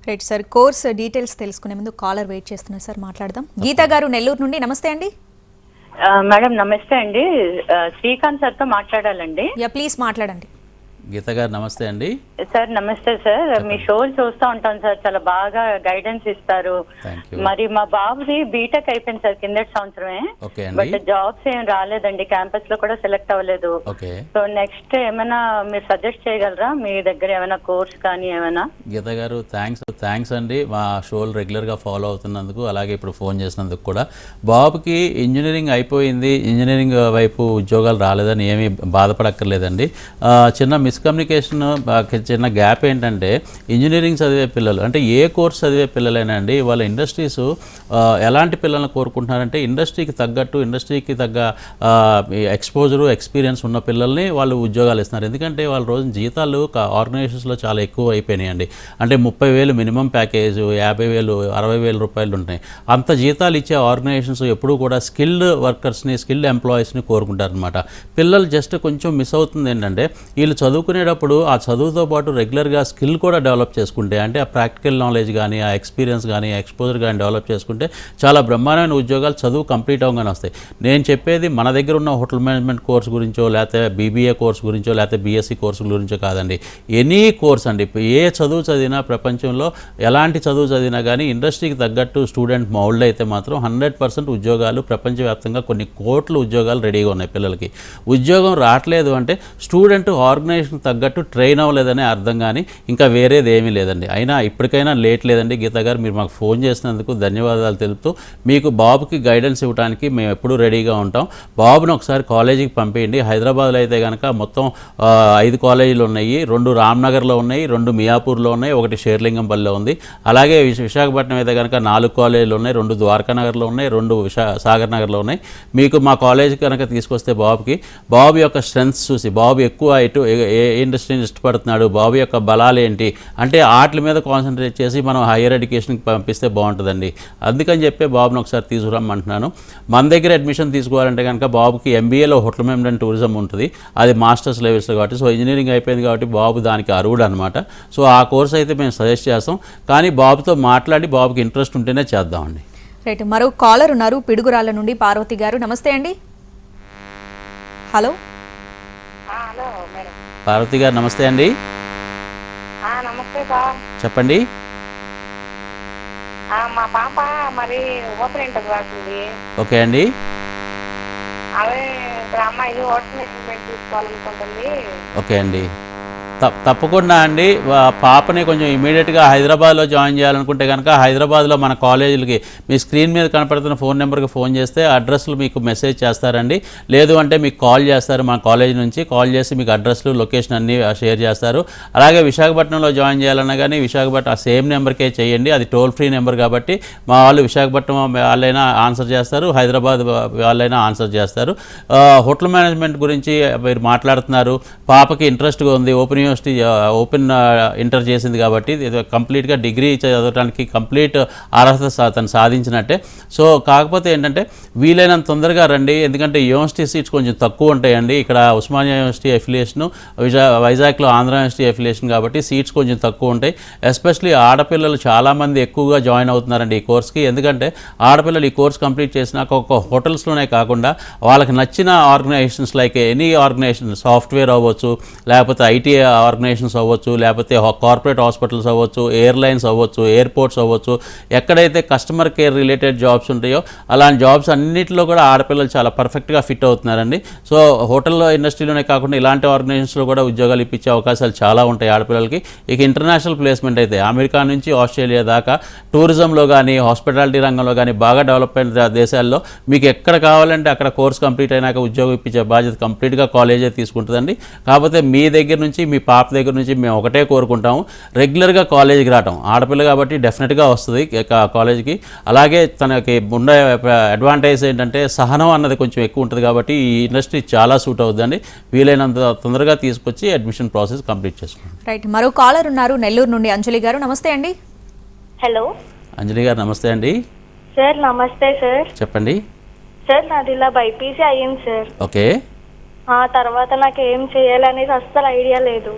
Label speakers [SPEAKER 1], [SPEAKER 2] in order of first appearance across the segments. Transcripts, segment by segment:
[SPEAKER 1] Right sir, course details తెలుసుకునే ముందు caller wait చేస్తున్నారు సార్, మాట్లాడదాం. గీత గారు నెల్లూరు నుండి, నమస్తే అండి.
[SPEAKER 2] మేడం నమస్తే అండి, శ్రీకాంత్ సార్తో మాట్లాడాలండి.
[SPEAKER 1] యా ప్లీజ్ మాట్లాడండి.
[SPEAKER 3] గీత గారు నమస్తే అండి.
[SPEAKER 2] సార్ నమస్తే సార్, మీ షోలు చూస్తూ ఉంటాను సార్, చాలా బాగా గైడెన్స్ ఇస్తారు. మరి మా బాబుది బీటెక్ అయిపోయింది సార్ కిందటి సంవత్సరమే, బట్ జాబ్స్ ఏం రాలేదండి, క్యాంపస్ లో కూడా సెలెక్ట్ అవ్వలేదు. సో నెక్స్ట్ ఏమైనా మీరు సజెస్ట్ చేయగలరా, మీ దగ్గర ఏమైనా కోర్స్ కానీ ఏమైనా?
[SPEAKER 3] గీత గారు థ్యాంక్స్ అండి, మా షోలు రెగ్యులర్గా ఫాలో అవుతున్నందుకు, అలాగే ఇప్పుడు ఫోన్ చేసినందుకు కూడా. బాబుకి ఇంజనీరింగ్ అయిపోయింది, ఇంజనీరింగ్ వైపు ఉద్యోగాలు రాలేదని ఏమీ బాధపడక్కర్లేదండి. చిన్న మిస్కమ్యూనికేషన్, చిన్న గ్యాప్ ఏంటంటే ఇంజనీరింగ్ చదివే పిల్లలు అంటే ఏ కోర్స్ చదివే పిల్లలైనా అండి, వాళ్ళ ఇండస్ట్రీస్ ఎలాంటి పిల్లల్ని కోరుకుంటున్నారంటే ఇండస్ట్రీకి తగ్గ ఎక్స్పోజరు ఎక్స్పీరియన్స్ ఉన్న పిల్లల్ని వాళ్ళు ఉద్యోగాలు ఇస్తున్నారు. ఎందుకంటే వాళ్ళ రోజు జీతాలు ఆర్గనైజేషన్స్లో చాలా ఎక్కువ అయిపోయినాయండి. అంటే 30,000 మినిమం ప్యాకేజ్, 50,000 60,000 రూపాయలు ఉంటాయి. అంత జీతాలు ఇచ్చే ఆర్గనైజేషన్స్ ఎప్పుడూ కూడా స్కిల్డ్ వర్కర్స్ని, స్కిల్డ్ ఎంప్లాయీస్ని కోరుకుంటారనమాట. పిల్లలు జస్ట్ కొంచెం మిస్ అవుతుంది ఏంటంటే, వీళ్ళు చదువుకునేటప్పుడు ఆ చదువుతో పాటు రెగ్యులర్గా స్కిల్ కూడా డెవలప్ చేసుకుంటే, అంటే ఆ ప్రాక్టికల్ నాలెడ్జ్ కానీ, ఆ ఎక్స్పీరియన్స్ కానీ, ఆ ఎక్స్పోజర్ కానీ డెవలప్ చేసుకుంటే చాలా బ్రహ్మాండమైన ఉద్యోగాలు చదువు కంప్లీట్ అవ్వగానే వస్తాయి. నేను చెప్పేది మన దగ్గర ఉన్న హోటల్ మేనేజ్మెంట్ కోర్స్ గురించో, లేకపోతే బీబీఏ కోర్స్ గురించో, లేకపోతే బీఎస్సీ కోర్సుల గురించో కాదండి. ఎనీ కోర్స్ అండి, ఏ చదువు చదివినా, ప్రపంచంలో ఎలాంటి చదువు చదివినా కానీ ఇండస్ట్రీకి తగ్గట్టు స్టూడెంట్ మౌల్డ్ అయితే మాత్రం 100% ఉద్యోగాలు ప్రపంచవ్యాప్తంగా కొన్ని కోట్ల ఉద్యోగాలు రెడీగా ఉన్నాయి. పిల్లలకి ఉద్యోగం రావట్లేదు అంటే స్టూడెంట్ ఆర్గనైజేషన్ తగ్గట్టు ట్రైన్ అవ్వలేదనే అర్థం, కానీ ఇంకా వేరేది ఏమీ లేదండి. అయినా ఇప్పటికైనా లేట్ లేదండి. గీత గారు, మీరు మాకు ఫోన్ చేసినందుకు ధన్యవాదాలు తెలుపుతూ, మీకు బాబుకి గైడెన్స్ ఇవ్వడానికి మేము ఎప్పుడూ రెడీగా ఉంటాం. బాబును ఒకసారి కాలేజీకి పంపేయండి. హైదరాబాద్లో అయితే కనుక మొత్తం 5 కాలేజీలు ఉన్నాయి. 2 రామ్నగర్లో ఉన్నాయి, 2 మియాపూర్లో ఉన్నాయి, 1 షేర్లింగంపల్లిలో ఉంది. అలాగే విశాఖపట్నం అయితే కనుక 4 కాలేజీలు ఉన్నాయి, 2 ద్వారకానగర్లో ఉన్నాయి, 2 సాగర్ నగర్లో ఉన్నాయి. మీకు మా కాలేజీ కనుక తీసుకొస్తే బాబు యొక్క స్ట్రెంగ్స్ చూసి, బాబు ఎక్కువ ఏ ఇండస్ట్రీని ఇష్టపడుతున్నాడు, బాబు యొక్క బలాలు ఏంటి అంటే వాటి మీద కాన్సన్ట్రేట్ చేసి మనం హైయర్ ఎడ్యుకేషన్కి పంపిస్తే బాగుంటుందండి. అందుకని చెప్పి బాబుని ఒకసారి తీసుకురమ్మంటున్నాను. మన దగ్గర అడ్మిషన్ తీసుకోవాలంటే కనుక బాబుకి ఎంబీఏలో హోటల్ మేనేజ్మెంట్ అండ్ టూరిజం ఉంటుంది, అది మాస్టర్స్ లెవెల్స్ కాబట్టి. సో ఇంజనీరింగ్ అయిపోయింది కాబట్టి బాబు దానికి అర్హుడు అనమాట. సో ఆ కోర్స్ అయితే మేము సజెస్ట్ చేస్తాం, కానీ బాబుతో మాట్లాడి బాబుకి ఇంట్రెస్ట్ ఉంటేనే చేద్దామండి.
[SPEAKER 1] రైట్, మరో కాలర్ ఉన్నారు పిడుగురాళ్ళ నుండి, పార్వతి గారు, నమస్తే అండి. హలో
[SPEAKER 3] పార్వతి గారు నమస్తే అండి.
[SPEAKER 4] నమస్తే సార్,
[SPEAKER 3] చెప్పండి.
[SPEAKER 4] మా పాప మరి ఓపెన్ ఇంటర్ రాసింది.
[SPEAKER 3] ఓకే అండి.
[SPEAKER 4] అదే ఇప్పుడు అమ్మాయి హోటల్ మేనేజ్మెంట్ తీసుకోవాలనుకుంటుంది.
[SPEAKER 3] ఓకే అండి, తప్పకుండా అండి. పాపని కొంచెం ఇమీడియట్గా హైదరాబాద్లో జాయిన్ చేయాలనుకుంటే కనుక హైదరాబాద్లో మన కాలేజీలకి మీ స్క్రీన్ మీద కనపడుతున్న ఫోన్ నెంబర్కి ఫోన్ చేస్తే అడ్రస్లు మీకు మెసేజ్ చేస్తారండి. లేదు అంటే మీకు కాల్ చేస్తారు, మా కాలేజీ నుంచి కాల్ చేసి మీకు అడ్రస్లు, లొకేషన్ అన్నీ షేర్ చేస్తారు. అలాగే విశాఖపట్నంలో జాయిన్ చేయాలన్నా కానీ విశాఖపట్నం ఆ సేమ్ నెంబర్కే చేయండి, అది టోల్ ఫ్రీ నెంబర్ కాబట్టి మా వాళ్ళు విశాఖపట్నం వాళ్ళైనా ఆన్సర్ చేస్తారు, హైదరాబాద్ వాళ్ళైనా ఆన్సర్ చేస్తారు. హోటల్ మేనేజ్మెంట్ గురించి మీరు మాట్లాడుతున్నారు, పాపకి ఇంట్రెస్ట్గా ఉంది, ఓపెన్ ఇంటర్ చేసింది కాబట్టి కంప్లీట్గా డిగ్రీ చదవడానికి కంప్లీట్ అర్హత తను సాధించినట్టే. సో కాకపోతే ఏంటంటే వీలైనంత తొందరగా రండి, ఎందుకంటే యూనివర్సిటీ సీట్స్ కొంచెం తక్కువ ఉంటాయండి. ఇక్కడ ఉస్మానియా యూనివర్సిటీ అఫిలియేషను, వైజాగ్లో ఆంధ్ర యూనివర్సిటీ అఫిలియేషన్ కాబట్టి సీట్స్ కొంచెం తక్కువ ఉంటాయి. ఎస్పెషలీ ఆడపిల్లలు చాలామంది ఎక్కువగా జాయిన్ అవుతున్నారండి ఈ కోర్స్కి. ఎందుకంటే ఆడపిల్లలు ఈ కోర్స్ కంప్లీట్ చేసినాక ఒక హోటల్స్లోనే కాకుండా వాళ్ళకి నచ్చిన organisations like any organisation, software అవ్వచ్చు, లేకపోతే ఐటీ ఆర్గనైజేషన్స్ అవ్వచ్చు, లేకపోతే కార్పొరేట్ హాస్పిటల్స్ అవ్వచ్చు, ఎయిర్లైన్స్ అవ్వచ్చు, ఎయిర్పోర్ట్స్ అవ్వచ్చు, ఎక్కడైతే కస్టమర్ కేర్ రిలేటెడ్ జాబ్స్ ఉంటాయో అలాంటి జాబ్స్ అన్నింటిలో కూడా ఆడపిల్లలు చాలా పర్ఫెక్ట్గా ఫిట్ అవుతున్నారండి. సో హోటల్ ఇండస్ట్రీలోనే కాకుండా ఇలాంటి ఆర్గనైజేషన్స్లో కూడా ఉద్యోగాలు ఇప్పించే అవకాశాలు చాలా ఉంటాయి ఆడపిల్లలకి. ఇక ఇంటర్నేషనల్ ప్లేస్మెంట్ అయితే అమెరికా నుంచి ఆస్ట్రేలియా దాకా టూరిజంలో కానీ, హాస్పిటాలిటీ రంగంలో కానీ బాగా డెవలప్మెంట్ దేశాల్లో మీకు ఎక్కడ కావాలంటే అక్కడ కోర్స్ కంప్లీట్ అయినాక ఉద్యోగం ఇప్పించే బాధ్యత కంప్లీట్గా కాలేజే తీసుకుంటుందండి. కాకపోతే మీ దగ్గర నుంచి, మీ పాప దగ్గర నుంచి మేము ఒకటే కోరుకుంటాము, రెగ్యులర్గా కాలేజీకి రావటం. ఆడపిల్ల కాబట్టి డెఫినెట్గా వస్తుంది కాలేజీకి. అలాగే తనకి ఉండే అడ్వాంటేజ్ ఏంటంటే సహనం అన్నది కొంచెం ఎక్కువ ఉంటుంది కాబట్టి ఈ ఇండస్ట్రీ చాలా సూట్ అవుతుందండి. వీలైనంత తొందరగా తీసుకొచ్చి అడ్మిషన్ ప్రాసెస్ కంప్లీట్ చేసుకోండి.
[SPEAKER 1] రైట్, మరో కాలర్ ఉన్నారు నెల్లూరు నుండి, అంజలి గారు, నమస్తే అండి.
[SPEAKER 4] హలో
[SPEAKER 3] అంజలి గారు నమస్తే అండి.
[SPEAKER 4] సార్ నమస్తే సార్.
[SPEAKER 3] చెప్పండి
[SPEAKER 4] సార్, నాది ఇలా బైపీసీ అయ్యింది సార్.
[SPEAKER 3] ఓకే.
[SPEAKER 4] తర్వాత నాకు ఏం చేయాలనేది అస్సలు ఐడియా లేదు.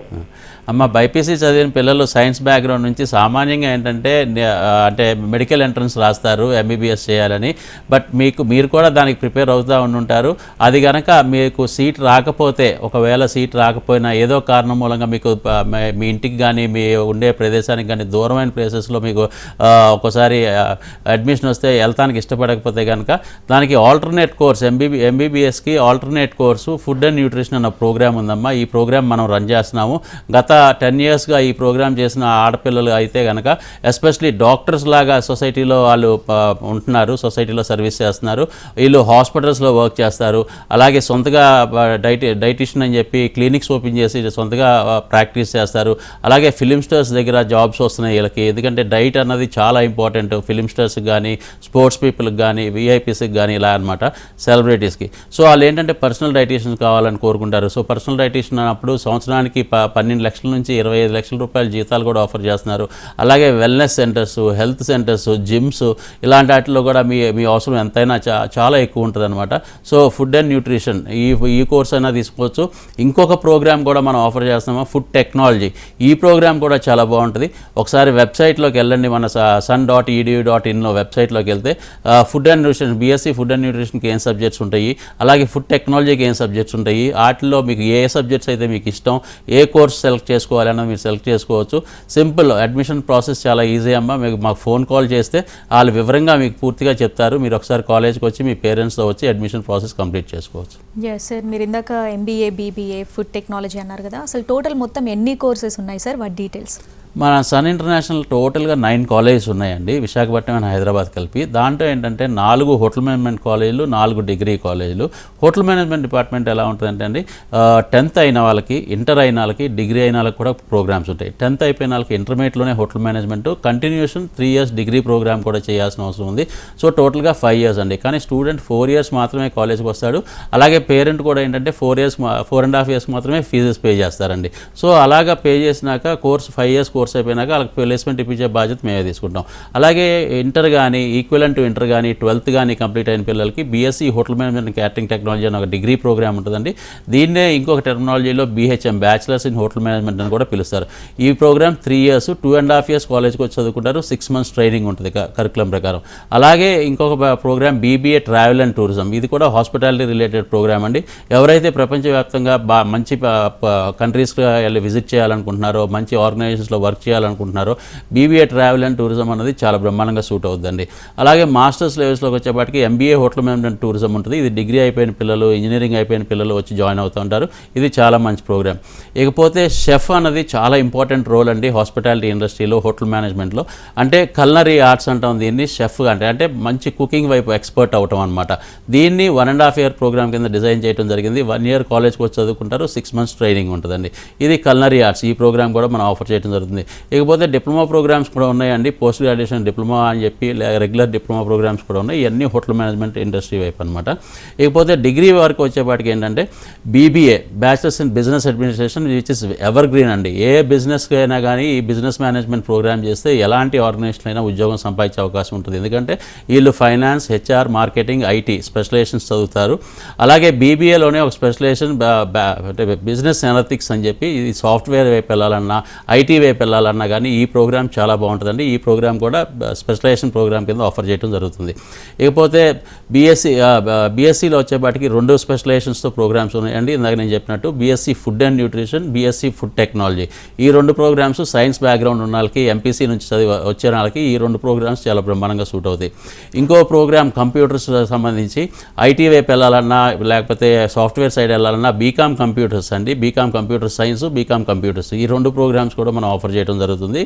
[SPEAKER 3] అమ్మ బైపీసీ చదివిన పిల్లలు సైన్స్ బ్యాక్గ్రౌండ్ నుంచి సామాన్యంగా ఏంటంటే అంటే మెడికల్ ఎంట్రన్స్ రాస్తారు ఎంబీబీఎస్ చేయాలని. బట్ మీరు కూడా దానికి ప్రిపేర్ అవుతూ ఉండుంటారు. అది కనుక మీకు సీట్ రాకపోతే, ఒకవేళ సీట్ రాకపోయినా ఏదో కారణం మూలంగా మీకు మీ ఇంటికి కానీ మీ ఉండే ప్రదేశానికి కానీ దూరమైన ప్లేసెస్లో మీకు ఒక్కోసారి అడ్మిషన్ వస్తే వెళ్తానికి ఇష్టపడకపోతే కనుక దానికి ఆల్టర్నేట్ కోర్స్ ఎంబీబీఎస్కి alternate course food and nutrition అన్న ప్రోగ్రామ్ ఉందమ్మా. ఈ ప్రోగ్రామ్ మనం రన్ చేస్తున్నాము. గత 10 yearsగా ఈ ప్రోగ్రామ్ చేసిన ఆడపిల్లలు అయితే కనుక ఎస్పెషలీ డాక్టర్స్ లాగా సొసైటీలో వాళ్ళు ఉంటున్నారు, సొసైటీలో సర్వీస్ చేస్తున్నారు. వీళ్ళు హాస్పిటల్స్లో వర్క్ చేస్తారు. అలాగే సొంతగా డైటిషియన్ అని చెప్పి క్లినిక్స్ ఓపెన్ చేసి సొంతగా ప్రాక్టీస్ చేస్తారు. అలాగే ఫిలిం స్టార్స్ దగ్గర జాబ్స్ వస్తున్నాయి వీళ్ళకి. ఎందుకంటే డైట్ అన్నది చాలా ఇంపార్టెంట్ ఫిలిం స్టార్స్కి కానీ, స్పోర్ట్స్ పీపుల్కి కానీ, విఐపీస్కి కానీ, ఇలా అనమాట సెలబ్రిటీస్కి. సో వాళ్ళు ఏంటంటే పర్సనల్ డైటీషియన్స్ కావాలని కోరుకుంటారు. సో పర్సనల్ డైటీషియన్ అన్నప్పుడు సంవత్సరానికి 12 లక్షల నుంచి 25 లక్షల రూపాయల జీతాలు కూడా ఆఫర్ చేస్తున్నారు. అలాగే wellness centres, health centres, gyms, ఇలాంటి వాటిలో కూడా మీ అవసరం ఎంతైనా చాలా ఎక్కువ ఉంటుంది అనమాట. సో ఫుడ్ అండ్ న్యూట్రిషన్ ఈ కోర్స్ అయినా తీసుకోవచ్చు. ఇంకొక ప్రోగ్రామ్ కూడా మనం ఆఫర్ చేస్తున్నాము, ఫుడ్ టెక్నాలజీ. ఈ ప్రోగ్రామ్ కూడా చాలా బాగుంటుంది. ఒకసారి వెబ్సైట్లోకి వెళ్ళండి, మన sun.edu.inలో వెబ్సైట్లోకి వెళ్తే food and nutrition, BSc food and న్యూట్రిషన్కి ఏం సబ్జెక్ట్స్ ఉంటాయి, అలాగే ఫుడ్ టెక్నాలజీకి ఏం సబ్జెక్ట్స్ ఉంటాయి, వాటిలో మీకు ఏ సబ్జెక్ట్స్ అయితే మీకు ఇష్టం, ఏ కోర్స్ సెలెక్ట్ చేసుకోవాలన్నా మీరు సెలెక్ట్ చేసుకోవచ్చు. సింపుల్ అడ్మిషన్ ప్రాసెస్ చాలా ఈజీ అమ్మా. మాకు ఫోన్ కాల్ చేస్తే వాళ్ళు వివరంగా మీకు పూర్తిగా చెప్తారు. మీరు ఒకసారి కాలేజ్కి వచ్చి మీ పేరెంట్స్తో వచ్చి అడ్మిషన్ ప్రాసెస్ కంప్లీట్ చేసుకోవచ్చు.
[SPEAKER 1] ఎస్ సార్, మీరు ఇందాక ఎంబీఏ, బీబీఏ, ఫుడ్ టెక్నాలజీ అన్నారు కదా, అసలు టోటల్ మొత్తం ఎన్ని కోర్సెస్ ఉన్నాయి సార్, వాటి డీటెయిల్స్?
[SPEAKER 3] మన సన్ ఇంటర్నేషనల్ టోటల్గా 9 కాలేజెస్ ఉన్నాయండి, విశాఖపట్నం అండ్ హైదరాబాద్ కలిపి. దాంట్లో ఏంటంటే 4 హోటల్ మేనేజ్మెంట్ కాలేజీలు, 4 డిగ్రీ కాలేజీలు. హోటల్ మేనేజ్మెంట్ డిపార్ట్మెంట్ ఎలా ఉంటుందంటే అండి, 10th అయిన వాళ్ళకి, ఇంటర్ అయిన వాళ్ళకి, డిగ్రీ అయిన వాళ్ళకి కూడా ప్రోగ్రామ్స్ ఉంటాయి. 10th అయిపోయిన వాళ్ళకి ఇంటర్మీడియట్లోనే hotel management, continuation 3 years degree programme కూడా చేయాల్సిన అవసరం ఉంది. సో టోటల్గా 5 years అండి. కానీ స్టూడెంట్ 4 years మాత్రమే కాలేజ్కి వస్తాడు. అలాగే పేరెంట్ కూడా ఏంటంటే 4.5 years మాత్రమే ఫీజెస్ పే చేస్తారండి. సో అలాగా పే చేసినాక కోర్స్ 5 years కోర్స్ అయిపోయినాక వాళ్ళకి ప్లేస్మెంట్ ఇప్పించే బాధ్యత మేమే తీసుకుంటాం. అలాగే ఇంటర్ కానీ, ఈక్వలెంట్ టు ఇంటర్ కానీ, 12th కానీ కంప్లీట్ అయిన పిల్లలకి BSc hotel management catering technology అని ఒక డిగ్రీ ప్రోగ్రామ్ ఉంటుందండి. దీన్నే ఇంకొక టెర్మినాలజీలో BHM, bachelors in hotel management అని కూడా పిలుస్తారు. ఈ ప్రోగ్రామ్ 3 years, 2.5 years కాలేజ్కి వచ్చి చదువుకుంటారు. 6 months ట్రైనింగ్ ఉంటుంది కరికులం ప్రకారం. అలాగే ఇంకొక programme BBA travel and tourism. ఇది కూడా హాస్పిటాలిటీ రిలేటెడ్ ప్రోగ్రామ్ అండి. ఎవరైతే ప్రపంచవ్యాప్తంగా మంచి కంట్రీస్కి వెళ్ళి విజిట్ చేయాలనుకుంటున్నారో, మంచి ఆర్గనైజేషన్స్లో వర్క్ చేయాలనుకుంటున్నారో BBA ట్రావెల్ అండ్ టూరిజం అనేది చాలా బ్రహ్మాండంగా సూట్ అవుతుందండి. అలాగే మాస్టర్స్ లెవెల్స్లోకి వచ్చేపాటికి MBA హోటల్ మేనేజ్మెంట్ టూరిజం ఉంటుంది. ఇది డిగ్రీ అయిపోయిన పిల్లలు, ఇంజనీరింగ్ అయిపోయిన పిల్లలు వచ్చి జాయిన్ అవుతూ ఉంటారు. ఇది చాలా మంచి ప్రోగ్రామ్. ఇకపోతే షెఫ్ అన్నది చాలా ఇంపార్టెంట్ రోల్ అండి హాస్పిటాలిటీ ఇండస్ట్రీలో, హోటల్ మేనేజ్మెంట్లో. అంటే కల్నరీ ఆర్ట్స్ అంటాం దీన్ని. షెఫ్ అంటే మంచి కుకింగ్ వైపు ఎక్స్పర్ట్ అవటం అనమాట. దీన్ని 1.5 year ప్రోగ్రామ్ కింద డిజైన్ చేయడం జరిగింది. 1 year కాలేజ్కి వచ్చి చదువుకుంటారు. 6 months ట్రైనింగ్ ఉంటుందండి. ఇది కల్నరీ ఆర్ట్స్. ఈ ప్రోగ్రామ్ కూడా మనం ఆఫర్ చేయడం జరుగుతుంది. ఇకపోతే డిప్లొమా ప్రోగ్రామ్స్ కూడా ఉన్నాయండి. పోస్ట్ గ్రాడ్యుయేషన్ డిప్లొమా అని చెప్పి రెగ్యులర్ డిప్లొమా ప్రోగ్రామ్స్ కూడా ఉన్నాయి. ఇవన్నీ హోటల్ మేనేజ్మెంట్ ఇండస్ట్రీ వైపు అనమాట. ఇకపోతే డిగ్రీ వరకు వచ్చేపాటికి ఏంటంటే BBA bachelors in business administration, which is ever green అండి. ఏ బిజినెస్కి అయినా కానీ ఈ బిజినెస్ మేనేజ్మెంట్ ప్రోగ్రామ్ చేస్తే ఎలాంటి ఆర్గనైజేషన్ అయినా ఉద్యోగం సంపాదించే అవకాశం ఉంటుంది. ఎందుకంటే వీళ్ళు finance, HR, marketing, IT specialisations చదువుతారు. అలాగే BBAలోనే ఒక స్పెషలైజేషన్ అంటే బిజినెస్ అనలిటిక్స్ అని చెప్పి, ఇది సాఫ్ట్వేర్ వైపు వెళ్ళాలన్నా, IT వైపు వెళ్ళాలన్నా కానీ ఈ ప్రోగ్రామ్ చాలా బాగుంటుందండి. ఈ ప్రోగ్రామ్ కూడా స్పెషలైజేషన్ ప్రోగ్రామ్ కింద ఆఫర్ చేయడం జరుగుతుంది. ఇకపోతే BSCలో వచ్చేపాటికి 2 స్పెషలైజేషన్స్తో ప్రోగ్రామ్స్ ఉన్నాయండి. ఇందాక నేను చెప్పినట్టు BSc food and nutrition, BSc food technology. ఈ 2 ప్రోగ్రామ్స్ సైన్స్ బ్యాక్గ్రౌండ్ ఉన్న వాళ్ళకి, MPC నుంచి చదివి వచ్చే వాళ్ళకి ఈ 2 ప్రోగ్రామ్స్ చాలా బ్రహ్మాండంగా సూట్ అవుతాయి. ఇంకో ప్రోగ్రామ్ కంప్యూటర్స్ సంబంధించి IT వైపు వెళ్ళాలన్నా, లేకపోతే సాఫ్ట్వేర్ సైడ్ వెళ్ళాలన్నా BCom కంప్యూటర్స్ అండి. BCom computer science, BCom computers. ఈ 2 ప్రోగ్రామ్స్ కూడా మనం ఆఫర్ చేయడం జరుగుతుంది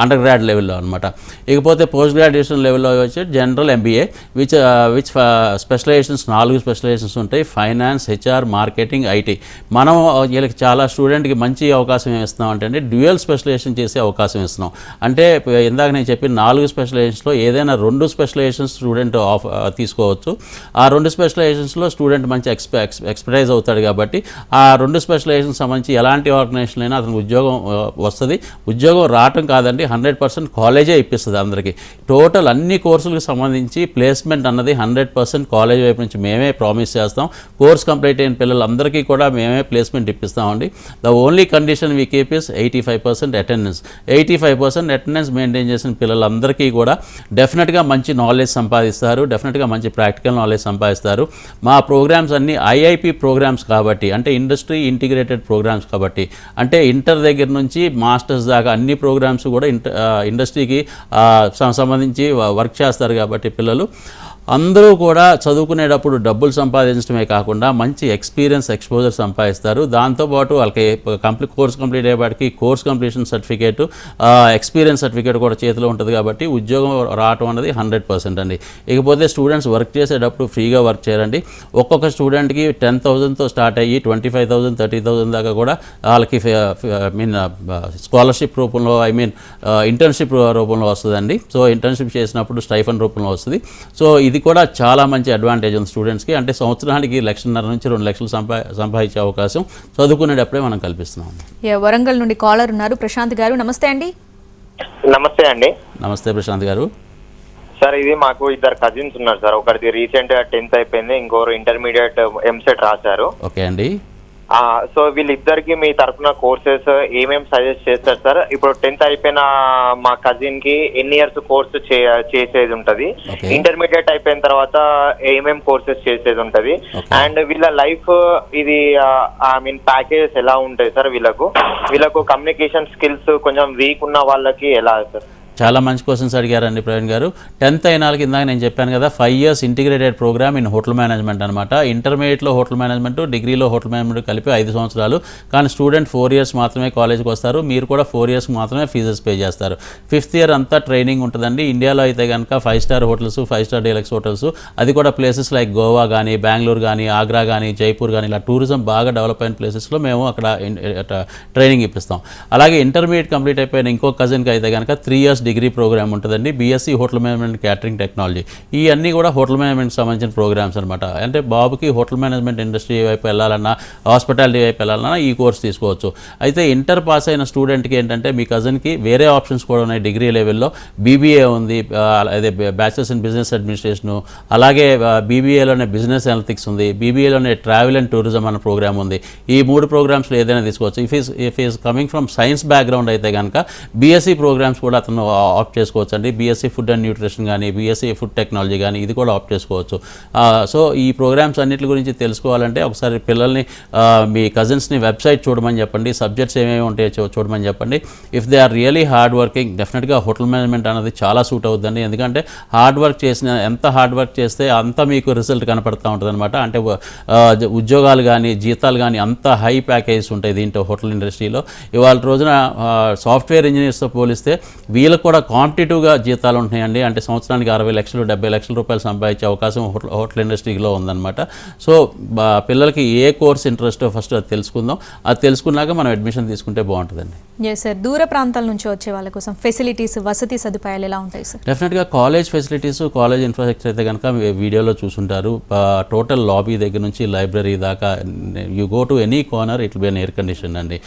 [SPEAKER 3] అండర్ గ్రాడ్ లెవెల్లో అనమాట. ఇకపోతే పోస్ట్ గ్రాడ్యుయేషన్ లెవెల్లో వచ్చి general MBA which specialisations 4 specialisations ఉంటాయి. Finance, HR, marketing, IT. మనం వీళ్ళకి చాలా స్టూడెంట్కి మంచి అవకాశం ఏమిస్తున్నాం అంటే అండి, డ్యూయల్ స్పెషలైజేషన్ చేసే అవకాశం ఇస్తున్నాం. అంటే ఇందాక నేను చెప్పిన 4 స్పెషలైజేషన్స్లో ఏదైనా 2 స్పెషలైజేషన్స్ స్టూడెంట్ తీసుకోవచ్చు. ఆ 2 స్పెషలైజేషన్స్లో స్టూడెంట్ మంచి ఎక్స్పర్టైజ్ అవుతాడు కాబట్టి ఆ 2 స్పెషలైజేషన్స్ సంబంధించి ఎలాంటి ఆర్గనైజేషన్ అయినా అతనికి ఉద్యోగం వస్తుంది. ఉద్యోగం రావటం కాదండి, 100% కాలేజే ఇప్పిస్తుంది అందరికీ. టోటల్ అన్ని కోర్సులకు సంబంధించి ప్లేస్మెంట్ అన్నది 100% కాలేజ్ వైపు నుంచి మేమే ప్రామిస్ చేస్తాం. కోర్స్ కంప్లీట్ అయిన పిల్లలందరికీ కూడా మేమే ప్లేస్మెంట్ ఇప్పిస్తామండి. The only condition we keep is 85% attendance. 85% attendance maintain చేసిన పిల్లలందరికీ కూడా డెఫినెట్గా మంచి నాలెడ్జ్ సంపాదిస్తారు, డెఫినెట్గా మంచి ప్రాక్టికల్ నాలెడ్జ్ సంపాదిస్తారు. మా ప్రోగ్రామ్స్ అన్నీ ఐఐపి ప్రోగ్రామ్స్ కాబట్టి, అంటే ఇండస్ట్రీ ఇంటిగ్రేటెడ్ ప్రోగ్రామ్స్ కాబట్టి, అంటే ఇంటర్ దగ్గర నుంచి మాస్టర్స్ దాకా అన్ని ప్రోగ్రామ్స్ కూడా ఇండస్ట్రీకి సంబంధించి వర్క్ చేస్తారు కాబట్టి పిల్లలు అందరూ కూడా చదువుకునేటప్పుడు డబ్బులు సంపాదించడమే కాకుండా మంచి ఎక్స్పీరియన్స్, ఎక్స్పోజర్ సంపాదిస్తారు. దాంతోపాటు వాళ్ళకి కోర్స్ కంప్లీట్ అయ్యేపాటికి course completion certificate, experience certificate కూడా చేతిలో ఉంటుంది కాబట్టి ఉద్యోగం రావటం అనేది 100% అండి. ఇకపోతే స్టూడెంట్స్ వర్క్ చేసేటప్పుడు ఫ్రీగా వర్క్ చేయాలండి. ఒక్కొక్క స్టూడెంట్కి 10,000తో స్టార్ట్ అయ్యి 25,000, 30,000 దాకా కూడా వాళ్ళకి స్కాలర్షిప్ రూపంలో, ఇంటర్న్షిప్ రూపంలో వస్తుందండి. సో ఇంటర్న్షిప్ చేసినప్పుడు స్టైఫండ్ రూపంలో వస్తుంది. సో ఇది కూడా చాలా మంచి అడ్వాంటేజ్ ఉంది స్టూడెంట్స్కి. అంటే సంవత్సరానికి 1,50,000 నుంచి 2 లక్షలు సంపాదించే అవకాశం చదువుకునేటప్పుడే మనం కల్పిస్తున్నాం.
[SPEAKER 1] వరంగల్ నుండి కాలర్ ఉన్నారు, ప్రశాంత్ గారు. నమస్తే అండి.
[SPEAKER 5] నమస్తే అండి.
[SPEAKER 3] నమస్తే ప్రశాంత్ గారు.
[SPEAKER 5] సార్, ఇది మాకు 2 కజిన్స్ ఉన్నారు సార్. ఒకరిది రీసెంట్గా 10th అయిపోయింది, ఇంకోరు ఇంటర్మీడియట్ ఎంసెట్ రాశారు.
[SPEAKER 3] ఓకే అండి.
[SPEAKER 5] సో వీళ్ళిద్దరికి మీ తరఫున కోర్సెస్ ఏమేమి సజెస్ట్ చేస్తారు సార్? ఇప్పుడు 10th అయిపోయిన మా కజిన్ కి ఎన్ని ఇయర్స్ కోర్సు చేసేది ఉంటది, ఇంటర్మీడియట్ అయిపోయిన తర్వాత ఏమేమి కోర్సెస్ చేసేది ఉంటది, అండ్ వీళ్ళ లైఫ్ ఇది ప్యాకేజెస్ ఎలా ఉంటాయి సార్? వీళ్ళకు కమ్యూనికేషన్ స్కిల్స్ కొంచెం వీక్ ఉన్న వాళ్ళకి ఎలా సార్?
[SPEAKER 3] చాలా మంచి క్వశ్చన్స్ అడిగారండి ప్రవీణ్ గారు. 10th అయిన వాళ్ళకి ఇందాక నేను చెప్పాను కదా, 5 years integrated programme in hotel management అనమాట. ఇంటర్మీడియట్లో హోటల్ మేనేజ్మెంట్, డిగ్రీలో హోటల్ మేనేజ్మెంట్ కలిపి 5 సంవత్సరాలు. కానీ స్టూడెంట్ 4 years మాత్రమే కాలేజ్కి వస్తారు. మీరు కూడా 4 years మాత్రమే ఫీజెస్ పే చేస్తారు. 5th year అంతా ట్రైనింగ్ ఉంటుందండి. ఇండియాలో అయితే కనుక 5-star hotels, 5-star deluxe hotels, అది కూడా ప్లేసెస్ లైక్ గోవా కానీ, బెంగళూరు కానీ, ఆగ్రా కానీ, జైపూర్ కానీ, ఇలా టూరిజం బాగా డెవలప్ అయిన ప్లేసెస్లో మేము అక్కడ ట్రైనింగ్ ఇప్పిస్తాం. అలాగే ఇంటర్మీడియట్ కంప్లీట్ అయిపోయిన ఇంకో కజిన్కి అయితే కనుక 3 years డిగ్రీ ప్రోగ్రామ్ ఉంటుందండి. BSc hotel management catering technology. ఇవన్నీ కూడా హోటల్ మేనేజ్మెంట్కి సంబంధించిన ప్రోగ్రామ్స్ అనమాట. అంటే బాబుకి హోటల్ మేనేజ్మెంట్ ఇండస్ట్రీ వైపు వెళ్ళాలన్నా, హాస్పిటాలిటీ వైపు వెళ్ళాలన్నా ఈ కోర్స్ తీసుకోవచ్చు. అయితే ఇంటర్ పాస్ అయిన స్టూడెంట్కి ఏంటంటే, మీ కజిన్కి వేరే ఆప్షన్స్ కూడా ఉన్నాయి. డిగ్రీ లెవెల్లో బీబీఏ ఉంది, అదే బ్యాచిలర్స్ ఇన్ బిజినెస్ అడ్మినిస్ట్రేషను, అలాగే బీబీఏలోనే బిజినెస్ అనలిటిక్స్ ఉంది, బీబీఏలోనే ట్రావెల్ అండ్ టూరిజం అన్న ప్రోగ్రామ్ ఉంది. ఈ 3 ప్రోగ్రామ్స్లో ఏదైనా తీసుకోవచ్చు. If is coming from science background అయితే కనుక బీఎస్సీ ప్రోగ్రామ్స్ కూడా అతను ఆప్ట్ చేసుకోవచ్చు అండి. బీఎస్సీ ఫుడ్ అండ్ న్యూట్రిషన్ కానీ, బీఎస్సీ ఫుడ్ టెక్నాలజీ కానీ, ఇది కూడా ఆప్ట్ చేసుకోవచ్చు. సో ఈ ప్రోగ్రామ్స్ అన్నిటి గురించి తెలుసుకోవాలంటే ఒకసారి పిల్లల్ని, మీ కజిన్స్ని వెబ్సైట్ చూడమని చెప్పండి, సబ్జెక్ట్స్ ఏమేమి ఉంటాయో చూడమని చెప్పండి. If they are really hard working, డెఫినెట్గా హోటల్ మేనేజ్మెంట్ అనేది చాలా సూట్ అవుతుందండి. ఎందుకంటే ఎంత హార్డ్ వర్క్ చేస్తే అంత మీకు రిజల్ట్ కనపడుతూ ఉంటుంది అనమాట. అంటే ఉద్యోగాలు కానీ, జీతాలు కానీ అంత హై ప్యాకేజెస్ ఉంటాయి దీంట్లో హోటల్ ఇండస్ట్రీలో. ఇవాళ రోజున సాఫ్ట్వేర్ ఇంజనీర్స్తో పోలిస్తే వీళ్ళకి కూడా కాంపిటేటివ్గా జీతాలు ఉంటున్నాయండి. అంటే సంవత్సరానికి 60 లక్షలు, 70 లక్షల రూపాయలు సంపాదించే అవకాశం హోటల్ ఇండస్ట్రీలో ఉందన్నమాట. సో పిల్లలకి ఏ కోర్స్ ఇంట్రెస్టో ఫస్ట్ అది తెలుసుకుందాం. అది తెలుసుకున్నాక మనం అడ్మిషన్ తీసుకుంటే బాగుంటుందండి.
[SPEAKER 1] Yes sir. దూర ప్రాంతాల నుంచి వచ్చే వాళ్ళ కోసం ఫెసిలిటీస్, వసతి సదుపాయాలు ఎలా ఉంటాయి సార్?
[SPEAKER 3] డెఫినెట్గా కాలేజ్ ఫెసిలిటీస్, కాలేజ్ ఇన్ఫ్రాస్ట్రక్చర్ అయితే కనుక వీడియోలో చూసుంటారు. టోటల్ లాబీ దగ్గర నుంచి లైబ్రరీ దాకా, you go to any corner it will be an air condition అండి.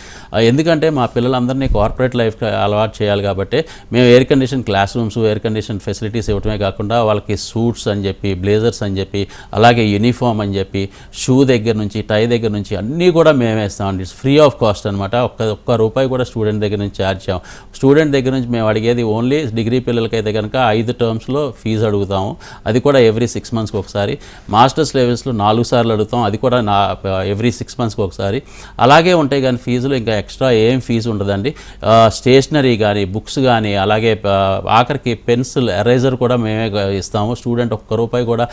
[SPEAKER 3] ఎందుకంటే మా పిల్లలందరినీ కార్పొరేట్ లైఫ్ అలవాటు చేయాలి కాబట్టి మేము air condition classrooms, air condition facilities ఇవ్వటమే కాకుండా వాళ్ళకి సూట్స్ అని చెప్పి, బ్లేజర్స్ అని చెప్పి, అలాగే యూనిఫామ్ అని చెప్పి, షూ దగ్గర నుంచి, టై దగ్గర నుంచి అన్నీ కూడా మేమే ఇస్తామండి. ఇట్స్ ఫ్రీ ఆఫ్ కాస్ట్ అనమాట. ఒక్క రూపాయి కూడా స్టూడెంట్ దగ్గర నుంచి ఛార్జ్ చేయం. స్టూడెంట్ దగ్గర నుంచి మేము అడిగేది ఓన్లీ డిగ్రీ పిల్లలకైతే కనుక 5 termsలో ఫీజు అడుగుతాము. అది కూడా ఎవ్రీ 6 monthsకి ఒకసారి. మాస్టర్స్ లెవెల్స్లో 4 సార్లు అడుగుతాం. అది కూడా ఎవ్రీ 6 monthsకి ఒకసారి. అలాగే ఉంటాయి కానీ ఫీజులు ఇంకా ఎక్స్ట్రా ఏం ఫీజు ఉండదండి. స్టేషనరీ కానీ, బుక్స్ కానీ, అలాగే ఆఖరికి పెన్సిల్, ఎరేజర్ కూడా మేమే ఇస్తాము. స్టూడెంట్ ₹1 కూడా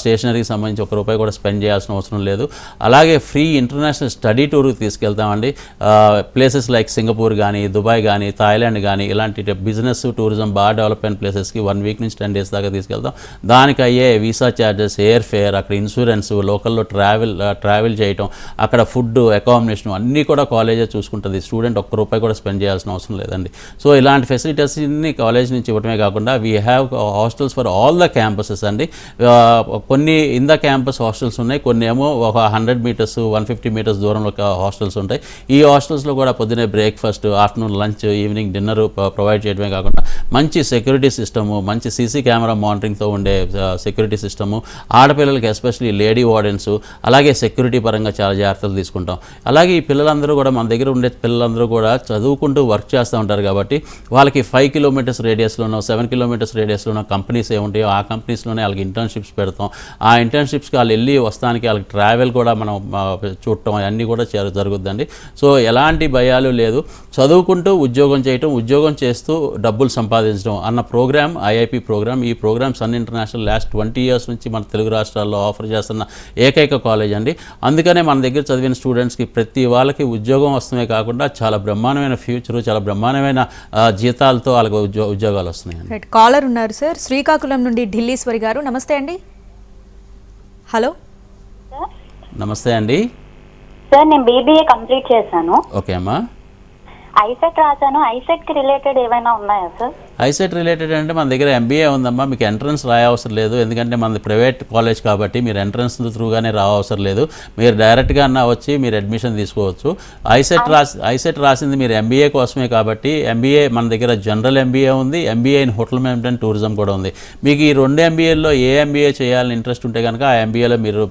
[SPEAKER 3] స్టేషనరీకి సంబంధించి ₹1 కూడా స్పెండ్ చేయాల్సిన అవసరం లేదు. అలాగే ఫ్రీ ఇంటర్నేషనల్ స్టడీ టూర్కి తీసుకెళ్తామండి. ప్లేసెస్ లైక్ సింగపూర్ కానీ, దుబాయ్ కానీ, థాయిలాండ్ కానీ, ఇలాంటి బిజినెస్ టూరిజం బాగా డెవలప్ అయిన ప్లేసెస్కి 1 week నుంచి 10 days దాకా తీసుకెళ్తాం. దానికి అయ్యే వీసా ఛార్జెస్, ఎయిర్ ఫేర్, అక్కడ ఇన్సూరెన్స్, లోకల్లో ట్రావెల్ చేయటం, అక్కడ ఫుడ్, అకామిడేషన్ అన్నీ కూడా కాలేజే చూసుకుంటుంది. స్టూడెంట్ ₹1 కూడా స్పెండ్ చేయాల్సిన అవసరం లేదండి. సో ఇలాంటి ఫెసిలిటీస్ కాలేజ్ నుంచి ఇవ్వటమే కాకుండా we have hostels for all the campuses అండి. కొన్ని ఇన్ ద క్యాంపస్ హాస్టల్స్ ఉన్నాయి, కొన్ని ఏమో ఒక 100 మీటర్స్ 150 మీటర్స్ దూరంలో హాస్టల్స్ ఉంటాయి. ఈ హాస్టల్స్లో కూడా పొద్దున్నే breakfast, afternoon lunch, evening dinner provide చేయడమే కాకుండా మంచి సెక్యూరిటీ సిస్టము, మంచి సీసీ కెమెరా మానిటరింగ్తో ఉండే సెక్యూరిటీ సిస్టము, ఆడపిల్లలకి ఎస్పెషల్లీ లేడీ వార్డెన్స్, అలాగే సెక్యూరిటీ పరంగా చాలా జాగ్రత్తలు తీసుకుంటాం. అలాగే ఈ పిల్లలందరూ కూడా మన దగ్గర ఉండే పిల్లలందరూ కూడా చదువుకుంటూ వర్క్ చేస్తూ ఉంటారు కాబట్టి వాళ్ళకి 5 కిలోమీటర్స్ రేడియస్లోనో 7 కిలోమీటర్స్ రేడియస్లోనో కంపెనీస్ ఏముంటాయో ఆ కంపెనీస్లోనే వాళ్ళకి ఇంటర్న్షిప్స్ పెడతాం. ఆ ఇంటర్న్షిప్స్కి వాళ్ళు వెళ్ళి వస్తానికి వాళ్ళకి ట్రావెల్ కూడా మనం చూడటం అన్నీ కూడా జరుగుద్దండి. సో ఎలాంటి భయాలు లేదు, చదువుకుంటూ ఉద్యోగం చేయటం, ఉద్యోగం చేస్తూ డబ్బులు సంపాదించడం అన్న ప్రోగ్రామ్ ఐఐపి ప్రోగ్రామ్. ఈ programme Sun International last 20 years నుంచి మన తెలుగు రాష్ట్రాల్లో ఆఫర్ చేస్తున్న ఏకైక కాలేజ్ అండి. అందుకనే మన దగ్గర చదివిన స్టూడెంట్స్కి ప్రతి వాళ్ళకి ఉద్యోగం వస్తమే కాకుండా చాలా బ్రహ్మాండమైన ఫ్యూచరు, చాలా బ్రహ్మాండమైన జీతాలతో వాళ్ళకి ఉద్యోగాలు వస్తున్నాయండి.
[SPEAKER 1] కాలర్ ఉన్నారు సార్, శ్రీకాకుళం నుండి ఢిల్లీశ్వరి గారు. నమస్తే అండి. హలో,
[SPEAKER 3] నమస్తే అండి.
[SPEAKER 4] సార్ నేను బీబీఏ కంప్లీట్ చేశాను.
[SPEAKER 3] ఓకే అమ్మా.
[SPEAKER 4] ఐసెట్ రాశాను. ఐసెట్ కి రిలేటెడ్ ఏమైనా ఉన్నాయా సార్?
[SPEAKER 3] ఐసెట్ రిలేటెడ్ అంటే మన దగ్గర ఎంబీఏ ఉందమ్మా, మీకు ఎంట్రన్స్ రాయవసరం లేదు. ఎందుకంటే మనది ప్రైవేట్ కాలేజ్ కాబట్టి మీరు ఎంట్రన్స్ త్రూగానే రావసరం లేదు. మీరు డైరెక్ట్గా అన్నా వచ్చి మీరు అడ్మిషన్ తీసుకోవచ్చు. ఐసెట్ రాసింది మీరు ఎంబీఏ కోసమే కాబట్టి ఎంబీఏ మన దగ్గర జనరల్ ఎంబీఏ ఉంది, MBA in hotel management tourism కూడా ఉంది. మీకు ఈ 2 MBAల్లో ఏ ఎంబీఏ చేయాలని ఇంట్రెస్ట్ ఉంటే కనుక ఆ ఎంబీఏలో మీరు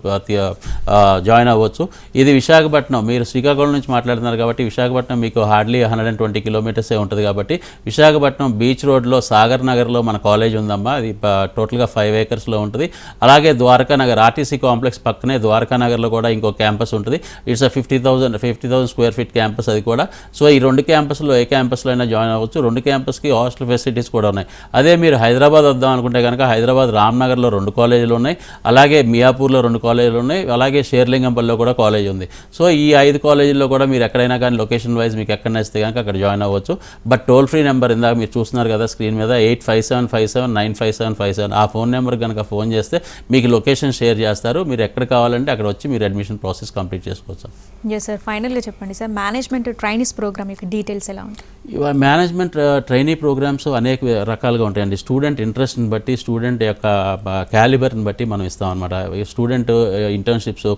[SPEAKER 3] జాయిన్ అవ్వచ్చు. ఇది విశాఖపట్నం, మీరు శ్రీకాకుళం నుంచి మాట్లాడుతున్నారు కాబట్టి విశాఖపట్నం మీకు హార్డ్లీ 120 కిలోమీటర్సే ఉంటుంది కాబట్టి విశాఖపట్నం బీచ్ రోడ్లో సాగర్ నగర్లో మన కాలేజ్ ఉందమ్మా. అది టోటల్గా 5 acresలో ఉంటుంది. అలాగే ద్వారకా నగర్ ఆర్టీసీ కాంప్లెక్స్ పక్కనే ద్వారకా నగర్లో కూడా ఇంకో క్యాంపస్ ఉంటుంది. ఇట్స్ 50,000 స్క్వేర్ ఫీట్ క్యాంపస్ అది కూడా. సో ఈ 2 క్యాంపస్లో ఏ క్యాంపస్లో అయినా జాయిన్ అవ్వచ్చు. 2 క్యాంపస్కి హాస్టల్ ఫెసిలిటీస్ కూడా ఉన్నాయి. అదే మీరు హైదరాబాద్ వద్దాం అనుకుంటే కనుక హైదరాబాద్ రామ్నగర్లో 2 కాలేజీలు ఉన్నాయి, అలాగే మియాపూర్లో 2 కాలేజీలు ఉన్నాయి, అలాగే షేర్లింగంపల్లిలో కూడా కాలేజ్ ఉంది. సో ఈ 5 కాలేజీల్లో కూడా మీరు ఎక్కడైనా కానీ లొకేషన్ వైజ్ మీకు ఎక్కడ నచ్చితే కనుక అక్కడ జాయిన్ అవ్వచ్చు. బట్ టోల్ ఫ్రీ నెంబర్ ఇందాక మీరు చూస్తున్నారు కదా స్క్రీన్ మీద 8575795757. ఆ ఫోన్ నెంబర్ కనుక ఫోన్ చేస్తే మీకు లొకేషన్ షేర్ చేస్తారు. మీరు ఎక్కడ కావాలంటే అక్కడ వచ్చి మీరు అడ్మిషన్ ప్రాసెస్ కంప్లీట్ చేసుకోవచ్చు.
[SPEAKER 1] ఎస్ సార్, ఫైనల్గా చెప్పండి సార్, మేనేజ్మెంట్ ట్రైనీస్ ప్రోగ్రామ్ యొక్క డీటెయిల్స్ ఎలా ఉంటాయి?
[SPEAKER 3] మేనేజ్మెంట్ ట్రైనీ ప్రోగ్రామ్స్ అనేక రకాలుగా ఉంటాయండి. స్టూడెంట్ ఇంట్రెస్ట్ని బట్టి, స్టూడెంట్ యొక్క క్యాలిబర్ని బట్టి మనం ఇస్తాం అనమాట. స్టూడెంట్ ఇంటర్న్షిప్స్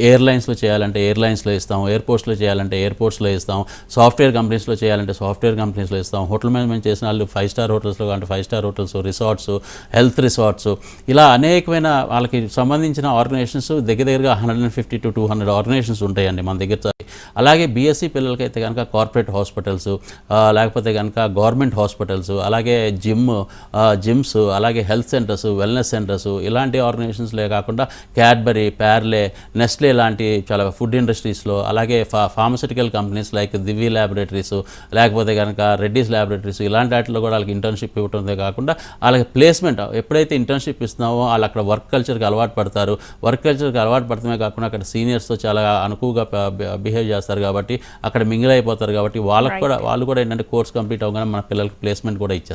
[SPEAKER 3] ఎయిర్లైన్స్లో చేయాలంటే ఎయిర్లైన్స్లో ఇస్తాం, ఎయిర్పోర్ట్స్లో చేయాలంటే ఎయిర్పోర్ట్స్లో ఇస్తాం, సాఫ్ట్వేర్ కంపెనీస్లో చేయాలంటే సాఫ్ట్వేర్ కంపెనీస్లో ఇస్తాం, హోటల్ మేనేజ్మెంట్ చేసిన వాళ్ళు 5 స్టార్ హోటల్స్లో అంటే 5 star hotels, resorts, health resorts, ఇలా అనేకమైన వాళ్ళకి సంబంధించిన ఆర్గనైజేషన్స్ దగ్గరగా 150 to 200 ఆర్గనైజేషన్స్ ఉంటాయండి మన దగ్గర. అలాగే బీఎస్సీ పిల్లలకైతే కనుక కార్పొరేట్ హాస్పిటల్స్, లేకపోతే కనుక గవర్నమెంట్ హాస్పిటల్స్, అలాగే జిమ్స్, అలాగే హెల్త్ సెంటర్స్, వెల్నెస్ సెంటర్స్, ఇలాంటి ఆర్గనైజేషన్స్లే కాకుండా క్యాడ్బరీ, ప్యార్లే, నెస్లే లాంటి చాలా ఫుడ్ ఇండస్ట్రీస్లో, అలాగే ఫార్మస్యూటికల్ కంపెనీస్ లైక్ దివ్య ల్యాబొరేటరీస్, లేకపోతే కనుక రెడ్డీస్ ల్యాబొరేటరీస్, ఇలాంటి వాటిలో కూడా వాళ్ళకి ఇంటర్న్షిప్ ఇవ్వటమే కాకుండా వాళ్ళకి ప్లేస్మెంట్ ఎప్పుడైతే ఇంటర్న్షిప్ ఇస్తున్నామో వాళ్ళు అక్కడ వర్క్ కల్చర్కి అలవాటు పడతారు. వర్క్ కల్చర్కి అలవాటు పడటమే కాకుండా అక్కడ సీనియర్స్తో చాలా అనుకువగా బిహేవ్ చేస్తారు కాబట్టి అక్కడ మింగిల్ అయిపోతారు కాబట్టి వాళ్ళు కూడా ఏంటంటే కోర్స్ కంప్లీట్ అవ్వగానే మన పిల్లలకి ప్లేస్మెంట్ కూడా ఇచ్చారు.